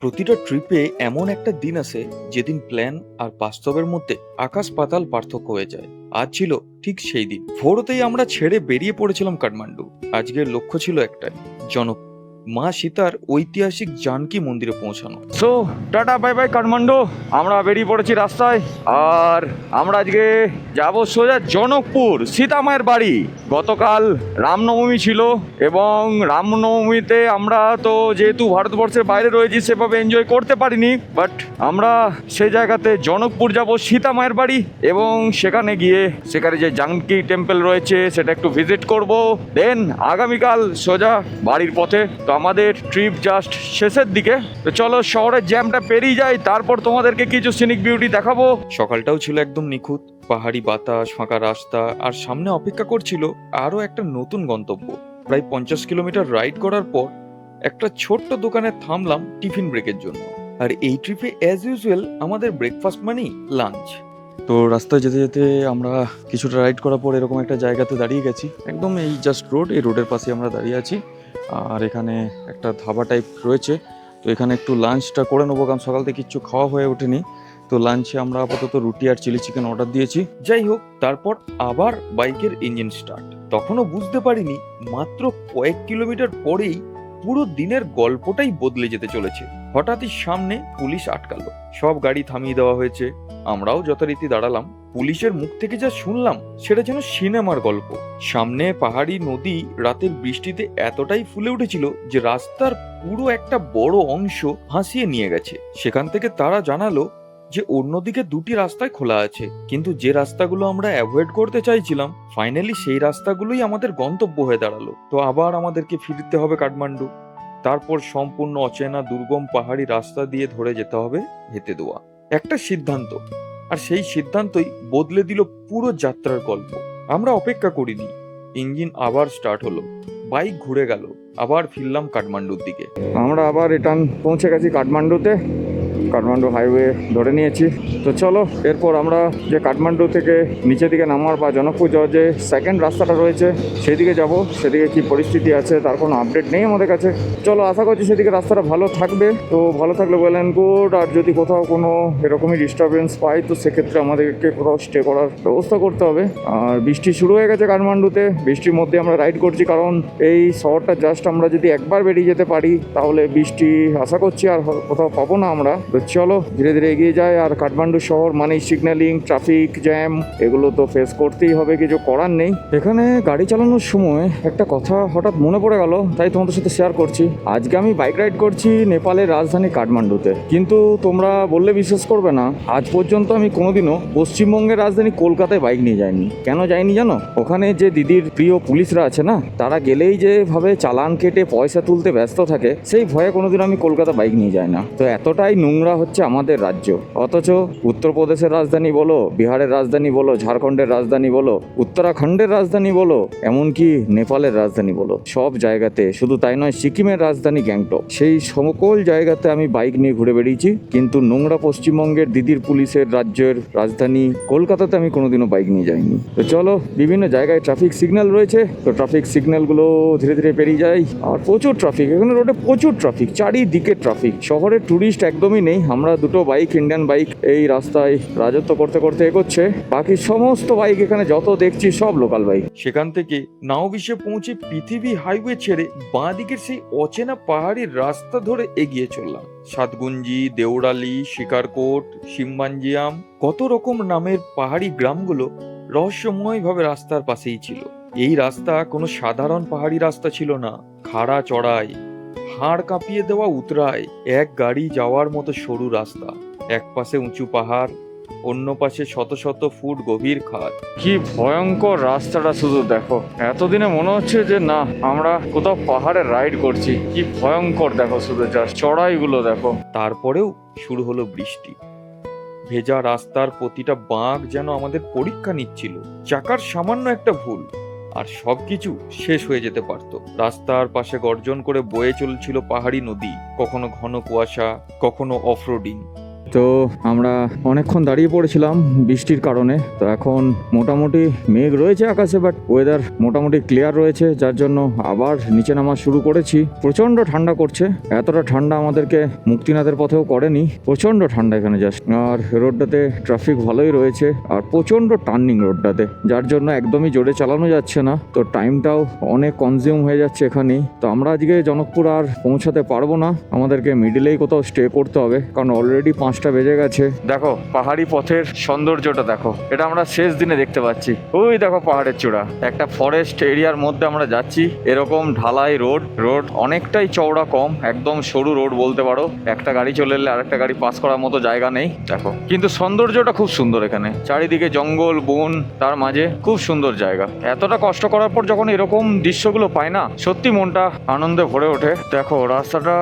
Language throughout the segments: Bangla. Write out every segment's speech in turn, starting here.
প্রতিটা ট্রিপে এমন একটা দিন আসে যেদিন প্ল্যান আর বাস্তবের মধ্যে আকাশ পাতাল পার্থক্য হয়ে যায়। আজ ছিল ঠিক সেই দিন। ভোরতেই আমরা ছেড়ে বেরিয়ে পড়েছিলাম কাঠমান্ডু। আজকের লক্ষ্য ছিল একটাই, জনক মা সীতার ঐতিহাসিক জানকী মন্দিরে পৌঁছানো। So tata bye bye Kathmandu. আমরা বেরিয়ে পড়েছি রাস্তায়, আর আমরা আজকে যাব সোজা জনকপুর, সীতা মায়ের বাড়ি। গতকাল রামনবমী ছিল এবং রামনবমীতে আমরা তো যেহেতু ভারতবর্ষের বাইরে রয়েছি সেভাবে এনজয় করতে পারিনি, বাট আমরা সেই জায়গাতে জনকপুর যাব সীতা মায়ের বাড়ি এবং সেখানে গিয়ে সেখানে যে জানকী টেম্পল রয়েছে সেটা একটু ভিজিট করব। দেন আগামীকাল সোজা বাড়ির পথে। তো আমাদের ট্রিপ জাস্ট শেষের দিকে, তো চলো শহরের জ্যামটা পেরিয়ে যাই, তারপর তোমাদেরকে কিছু সিনিক বিউটি দেখাবো। সকালটাও ছিল একদম নিখুঁত, পাহাড়ি বাতাস, ফাঁকা রাস্তা, আর সামনে অপেক্ষা করছিল আরো একটা নতুন গন্তব্য। প্রায় 50 কিলোমিটার রাইড করার পর একটা ছোট্ট দোকানে থামলাম টিফিন ব্রেকের জন্য। আর এই ট্রিপে অ্যাজ ইউজুয়াল আমাদের ব্রেকফাস্ট মানেই লাঞ্চ। তো রাস্তায় যেতে যেতে আমরা কিছুটা রাইড করার পর এরকম একটা জায়গাতে দাঁড়িয়ে গেছি। একদম এই জাস্ট রোড, এই রোডের পাশে আমরা দাঁড়িয়ে আছি। আর এখানে একটা ধাবা টাইপ রয়েছে। তো এখানে একটু লাঞ্চটা করে নেবো, কারণ সকাল থেকে কিচ্ছু খাওয়া হয়ে ওঠেনি। তো লাঞ্চে আমরা আপাতত রুটি আর চিলি চিকেন অর্ডার দিয়েছি। যাই হোক, তারপর আবার বাইকের ইঞ্জিন স্টার্ট। তখনও বুঝতে পারিনি মাত্র কয়েক কিলোমিটার পরেই পুরো দিনের গল্পটাই বদলে যেতে চলেছে। হঠাৎই সামনে পুলিশ আটকালো, সব গাড়ি থামিয়ে দেওয়া হয়েছে। আমরাও যথারীতি দাঁড়ালাম। পুলিশের মুখ থেকে যা শুনলাম সেটা যেন সিনেমার গল্প। সামনে পাহাড়ি নদী রাতের বৃষ্টিতে এতটাই ফুলে উঠেছিল যে রাস্তার পুরো একটা বড় অংশ ভাসিয়ে নিয়ে গেছে। সেখান থেকে তারা জানালো যে অন্যদিকে দুটি রাস্তায় খোলা আছে, কিন্তু যে রাস্তাগুলো আমরা অ্যাভয়েড করতে চাইছিলাম ফাইনালি সেই রাস্তাগুলোই আমাদের গন্তব্য হয়ে দাঁড়ালো। তো আবার আমাদেরকে ফিরতে হবে কাঠমান্ডু। তারপর সম্পূর্ণ অচেনা দুর্গম পাহাড়ি রাস্তা দিয়ে ধরে যেতে হবে হেঁটে দেওয়া। একটা সিদ্ধান্ত, আর সেই সিদ্ধান্তই বদলে দিল পুরো যাত্রার গল্প। আমরা অপেক্ষা করিনি, ইঞ্জিন আবার স্টার্ট হলো, বাইক ঘুরে গেল, আবার ফিরলাম কাঠমান্ডুর দিকে। আমরা আবার রিটার্ন পৌঁছে গেছি কাঠমান্ডুতে। কাঠমান্ডু হাইওয়ে ধরে নিয়েছি। তো চলো এরপর আমরা যে কাঠমান্ডু থেকে নিচের দিকে নামার বা জনকপুর যাওয়ার যে সেকেন্ড রাস্তাটা রয়েছে সেদিকে যাব। সেদিকে কি পরিস্থিতি আছে তার কোনো আপডেট নেই আমাদের কাছে। চলো, আশা করছি সেদিকে রাস্তাটা ভালো থাকবে। তো ভালো থাকলে ওয়েল অ্যান্ড গুড। আর যদি কোথাও কোনো এরকমই ডিস্টারবেন্স পাই তো সেক্ষেত্রে আমাদেরকে কোথাও স্টে করার ব্যবস্থা করতে হবে। আর বৃষ্টি শুরু হয়ে গেছে কাঠমান্ডুতে, বৃষ্টির মধ্যে আমরা রাইড করছি, কারণ এই শহরটা জাস্ট আমরা যদি একবার বেরিয়ে যেতে পারি তাহলে বৃষ্টি আশা করছি আর কোথাও পাবো না আমরা। তো চলো ধীরে ধীরে এগিয়ে যায়। আর কাঠমান্ডু শহর মানে সিগন্যালিং, ট্রাফিক জ্যাম, এগুলো তো ফেস করতেই হবে, কিছু করার নেই। এখানে গাড়ি চালানোর সময় একটা কথা হঠাৎ মনে পড়ে গেল, তাই তোমাদের সাথে শেয়ার করছি। আজকে আমি বাইক রাইড করছি নেপালের রাজধানী কাঠমান্ডুতে, কিন্তু তোমরা বললে বিশ্বাস করবে না, আজ পর্যন্ত আমি কোনোদিনও পশ্চিমবঙ্গের রাজধানী কলকাতায় বাইক নিয়ে যাইনি। কেন যাইনি জানো? ওখানে যে দিদির প্রিয় পুলিশরা আছে না, তারা গেলেই যেভাবে চালান কেটে পয়সা তুলতে ব্যস্ত থাকে, সেই ভয়ে কোনোদিন আমি কলকাতা বাইক নিয়ে যাই না। তো এতটাই নোংরা হচ্ছে আমাদের রাজ্য, অথচ উত্তরপ্রদেশের রাজধানী বলো, বিহারের রাজধানী বলো, ঝাড়খণ্ডের রাজধানী বলো, উত্তরাখণ্ডের রাজধানী বলো, এমনকি নেপালের রাজধানী বলো, সব জায়গাতে, শুধু তাই নয় সিকিমের রাজধানী গ্যাংটক, সেই সকল জায়গাতে আমি বাইক নিয়ে ঘুরে বেরিয়েছি। কিন্তু নোংরা পশ্চিমবঙ্গের দিদির পুলিশের রাজ্যের রাজধানী কলকাতাতে আমি কোনোদিনও বাইক নিয়ে যাইনি। তো চলো, বিভিন্ন জায়গায় ট্রাফিক সিগন্যাল রয়েছে, তো ট্রাফিক সিগন্যালগুলো ধীরে ধীরে পেরিয়ে যাই। আর প্রচুর ট্রাফিক, এখানে রোডে প্রচুর ট্রাফিক, চারিদিকে ট্রাফিক। শহরে ট্যুরিস্ট একদমই নেই। আমরা দুটো বাইক, ইন্ডিয়ান বাইক, এই রাস্তায় রাজত্ব করতে করতে এগোচ্ছে। বাকি সমস্ত বাইক এখানে যত দেখছি সব লোকাল বাইক। সেখান থেকে নাওবিশে পৌঁছে পৃথিবী হাইওয়ে ছেড়ে বাঁ দিকের সেই অচেনা পাহাড়ি রাস্তা ধরে এগিয়ে চললাম। সাতগুঞ্জি, দেওরালি, শিকারকোট, সিম্বাঞ্জিয়াম, কত রকম নামের পাহাড়ি গ্রামগুলো রহস্যময়ভাবে রাস্তার পাশেই ছিল। এই রাস্তা কোনো সাধারণ পাহাড়ি রাস্তা ছিল না। খাড়া চড়াই, হাড় কাঁপিয়ে দেওয়া উতরায়, এক গাড়ি যাওয়ার মতো সরু রাস্তা। এক পাশে উঁচু পাহাড়, অন্য পাশে শত শত ফুট গভীর খাদ। কি ভয়ঙ্কর রাস্তাটা শুধু দেখো। এতদিনে মনে হচ্ছে যে না, আমরা কোথাও পাহাড়ে রাইড করছি। কি ভয়ঙ্কর দেখো শুধু, জাস্ট চড়াইগুলো দেখো। তারপরেও শুরু হলো বৃষ্টি। ভেজা রাস্তার প্রতিটা বাঁক যেন আমাদের পরীক্ষা নিচ্ছিল। চাকার সামান্য একটা ভুল আর সবকিছু শেষ হয়ে যেতে পারত। রাস্তার পাশে গর্জন করে বয়ে চলছিল পাহাড়ি নদী, কখনো ঘন কুয়াশা, কখনো অফরোডিং। তো আমরা অনেকক্ষণ দাঁড়িয়ে পড়েছিলাম বৃষ্টির কারণে। তো এখন মোটামুটি মেঘ রয়েছে আকাশে, বাট ওয়েদার মোটামুটি ক্লিয়ার রয়েছে, যার জন্য আবার নিচে নামা শুরু করেছি। প্রচন্ড ঠান্ডা করছে, এতটা ঠান্ডা আমাদেরকে মুক্তিনাথের পথেও করেনি। প্রচন্ড ঠান্ডা এখানে জাস্ট। আর রোডটাতে ট্রাফিক ভালোই রয়েছে, আর প্রচন্ড টার্নিং রোডটাতে, যার জন্য একদমই জোরে চালানো যাচ্ছে না। তো টাইমটাও অনেক কনজিউম হয়ে যাচ্ছে এখানেই। তো আমরা আজকে জনকপুর আর পৌঁছাতে পারবো না, আমাদেরকে মিডিলেই কোথাও স্টে করতে হবে, কারণ অলরেডি 5টা বেজে গেছে। দেখো পাহাড়ি পথের সৌন্দর্যটা দেখো, এটা আমরা শেষ দিনে দেখতে পাচ্ছি। ওই দেখো পাহাড়ের চূড়া, একটা ফরেস্ট এরিয়ার মধ্যে আমরা যাচ্ছি। এরকম ঢালাই রোড অনেকটাই চওড়া, কম, একদম সরু রোড বলতে পারো। একটা গাড়ি চলে এলে আরেকটা গাড়ি পাস করার মতো জায়গা নেই। দেখো কিন্তু সৌন্দর্যটা খুব সুন্দর, এখানে চারিদিকে জঙ্গল বন, তার মাঝে খুব সুন্দর জায়গা। এতটা কষ্ট করার পর যখন এরকম দৃশ্যগুলো পাই না, সত্যি মনটা আনন্দে ভরে ওঠে। দেখো রাস্তাটা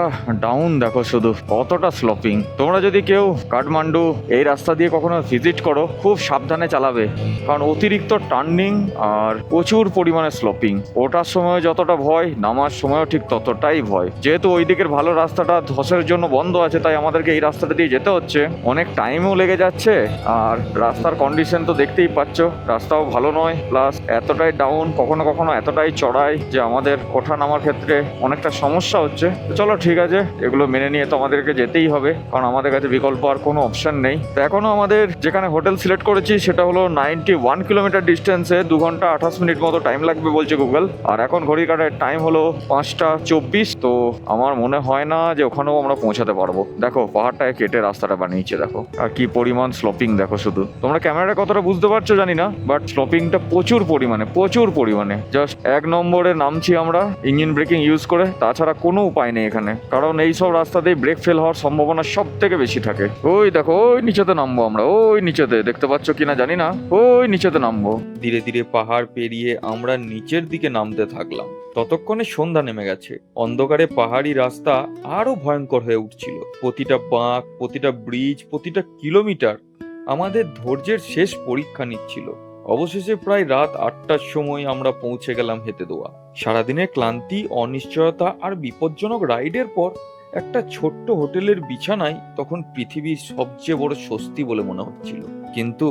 ডাউন, দেখো শুধু কতটা স্লোপিং। তোমরা যদি কেউ কাঠমান্ডু এই রাস্তা দিয়ে কখনো ভিজিট করো, খুব সাবধানে চালাবে, কারণ অতিরিক্ত টার্নিং আর প্রচুর পরিমাণে স্লোপিং। ওঠার সময় যতটা ভয়, নামার সময়ও ঠিক ততটাই ভয়। যেহেতু ওই দিকের ভালো রাস্তাটা ধসের জন্য বন্ধ আছে, তাই আমাদেরকে এই রাস্তাটা দিয়ে যেতে হচ্ছে। অনেক টাইমও লেগে যাচ্ছে, আর রাস্তার কন্ডিশন তো দেখতেই পাচ্ছ, রাস্তাও ভালো নয়, প্লাস এতটাই ডাউন, কখনো কখনো এতটাই চড়াই যে আমাদের ওঠা নামার ক্ষেত্রে অনেকটা সমস্যা হচ্ছে। তো চলো ঠিক আছে, এগুলো মেনে নিয়ে তো আমাদেরকে যেতেই হবে, কারণ আমাদের কাছে বিকল্প আর কোনো অপশন নেই। তো এখনো আমাদের যেখানে হোটেল সিলেক্ট করেছি সেটা হলো 91 কিলোমিটার ডিস্টেন্সে, 2 ঘন্টা 28 মিনিট মতো টাইম লাগবে বলছে গুগল। আর এখন ঘড়ি কাটার টাইম হলো 5টা 24। তো আমার মনে হয় না যে ওখানেও আমরা পৌঁছাতে পারবো। দেখো পাহাড়টায় কেটে রাস্তাটা বানিয়েছে, দেখো আর কি পরিমাণ স্লোপিং দেখো শুধু। তোমরা ক্যামেরাটা কতটা বুঝতে পারছো জানি না, বাট স্লোপিংটা প্রচুর পরিমাণে। জাস্ট 1 নম্বরে নামছি আমরা ইঞ্জিন ব্রেকিং ইউজ করে, তাছাড়া কোনো উপায় নেই এখানে, কারণ এই সব রাস্তাতেই ব্রেক ফেল হওয়ার সম্ভাবনা সব থেকে বেশি থাকে। ওই দেখো ওই নিচেতে নামবো আমরা, ওই নিচেতে দেখতে পাচ্ছ কিনা জানি না, ওই নিচেতে নামবো। ধীরে ধীরে পাহাড় পেরিয়ে আমরা নিচের দিকে নামতে থাকলাম। ততক্ষণে সন্ধ্যা নেমে গেছে। অন্ধকারে পাহাড়ি রাস্তা আরো ভয়ঙ্কর হয়ে উঠছিল। প্রতিটা বাঁক, প্রতিটা ব্রিজ, প্রতিটা কিলোমিটার আমাদের ধৈর্যের শেষ পরীক্ষা নিচ্ছিল। অবশেষে প্রায় রাত 8টার সময় আমরা পৌঁছে গেলাম হেতেদোয়া। সারাদিনের ক্লান্তি, অনিশ্চয়তা আর বিপজ্জনক রাইডের পর একটা ছোট্ট হোটেলের বিছানায় তখন পৃথিবীর সবচেয়ে বড় স্বস্তি বলে মনে হচ্ছিল। কিন্তু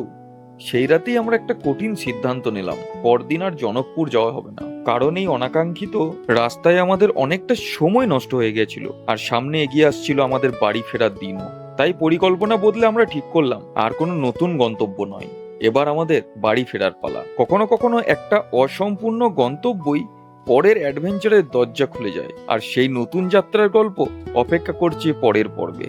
সেই রাতেই আমরা একটা কঠিন সিদ্ধান্ত নিলাম, পরদিন আর জনকপুর যাওয়া হবে না। কারণ এই অনাকাঙ্ক্ষিত রাস্তায় আমাদের অনেকটা সময় নষ্ট হয়ে গেছিল, আর সামনে এগিয়ে আসছিল আমাদের বাড়ি ফেরার দিনও। তাই পরিকল্পনা বদলে আমরা ঠিক করলাম আর কোনো নতুন গন্তব্য নয়, এবার আমাদের বাড়ি ফেরার পালা। কখনো কখনো একটা অসম্পূর্ণ গন্তব্যই পরের অ্যাডভেঞ্চারের দরজা খুলে যায়, আর সেই নতুন যাত্রার গল্প অপেক্ষা করছে পরের পর্বে।